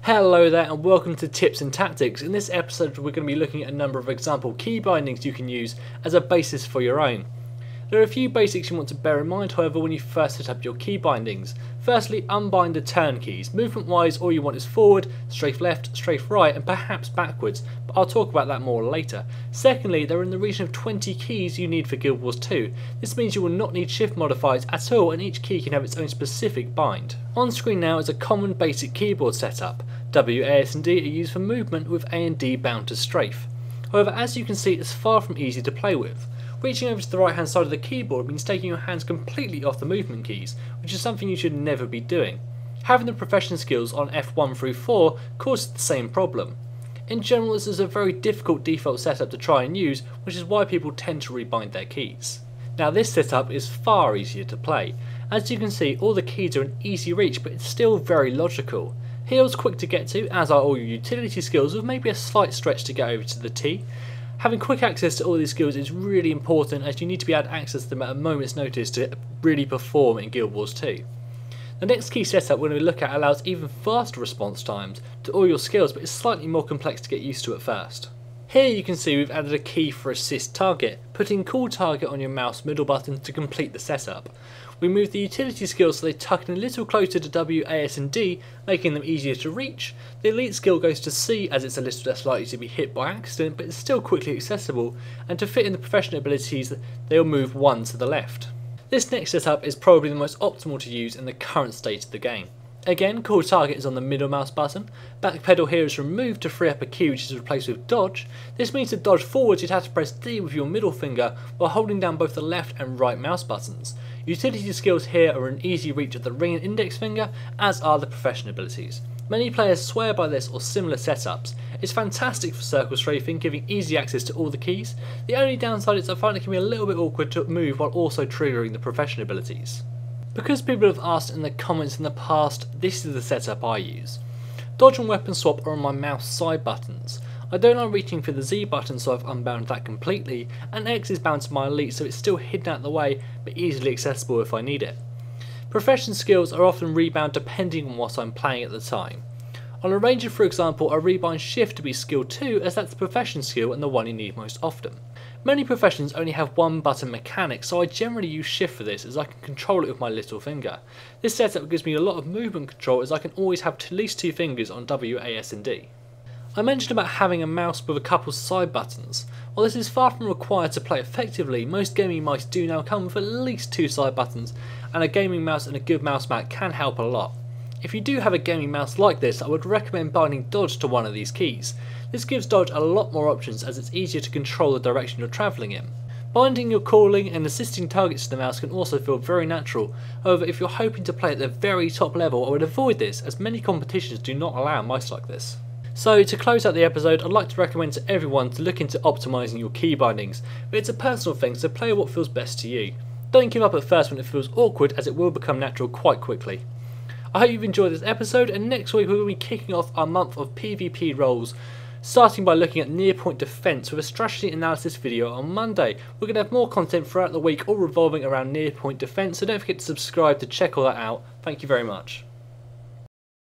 Hello there and welcome to Tips and Tactics. In this episode we're going to be looking at a number of example key bindings you can use as a basis for your own. There are a few basics you want to bear in mind however when you first set up your key bindings. Firstly, unbind the turn keys. Movement wise all you want is forward, strafe left, strafe right and perhaps backwards, but I'll talk about that more later. Secondly, there are in the region of 20 keys you need for Guild Wars 2. This means you will not need shift modifiers at all and each key can have its own specific bind. On screen now is a common basic keyboard setup. W, A, S and D are used for movement with A and D bound to strafe. However, as you can see, it's far from easy to play with. Reaching over to the right hand side of the keyboard means taking your hands completely off the movement keys, which is something you should never be doing. Having the profession skills on F1 through 4 causes the same problem. In general, this is a very difficult default setup to try and use, which is why people tend to rebind their keys. Now this setup is far easier to play. As you can see, all the keys are in easy reach, but it's still very logical. Heal's quick to get to, as are all your utility skills, with maybe a slight stretch to get over to the T. Having quick access to all these skills is really important as you need to be able to access them at a moment's notice to really perform in Guild Wars 2. The next key setup we're going to look at allows even faster response times to all your skills, but is slightly more complex to get used to at first. Here you can see we've added a key for assist target, putting call target on your mouse middle button to complete the setup. We move the utility skills so they tuck in a little closer to W, A, S and D, making them easier to reach. The elite skill goes to C as it's a little less likely to be hit by accident, but it's still quickly accessible, and to fit in the professional abilities they'll move one to the left. This next setup is probably the most optimal to use in the current state of the game. Again, call target is on the middle mouse button. Back pedal here is removed to free up a key which is replaced with dodge. This means to dodge forwards you'd have to press D with your middle finger while holding down both the left and right mouse buttons. Utility skills here are in easy reach of the ring and index finger, as are the profession abilities. Many players swear by this or similar setups. It's fantastic for circle strafing, giving easy access to all the keys. The only downside is I find it can be a little bit awkward to move while also triggering the profession abilities. Because people have asked in the comments in the past, this is the setup I use. Dodge and weapon swap are on my mouse side buttons. I don't like reaching for the Z button, so I've unbound that completely, and X is bound to my elite so it's still hidden out the way but easily accessible if I need it. Profession skills are often rebound depending on what I'm playing at the time. On a ranger for example, I rebind shift to be skill 2 as that's the profession skill and the one you need most often. Many professions only have one button mechanic, so I generally use shift for this as I can control it with my little finger. This setup gives me a lot of movement control as I can always have at least 2 fingers on W, A, S and D. I mentioned about having a mouse with a couple side buttons. While this is far from required to play effectively, most gaming mice do now come with at least 2 side buttons, and a gaming mouse and a good mouse mat can help a lot. If you do have a gaming mouse like this, I would recommend binding dodge to one of these keys. This gives dodge a lot more options as it's easier to control the direction you're travelling in. Binding your calling and assisting targets to the mouse can also feel very natural, however if you're hoping to play at the very top level I would avoid this as many competitions do not allow mice like this. So to close out the episode, I'd like to recommend to everyone to look into optimising your key bindings, but it's a personal thing so play what feels best to you. Don't give up at first when it feels awkward as it will become natural quite quickly. I hope you've enjoyed this episode and next week we're going to be kicking off our month of PvP roles, starting by looking at near point defence with a strategy analysis video on Monday. We're going to have more content throughout the week all revolving around near point defence, so don't forget to subscribe to check all that out. Thank you very much.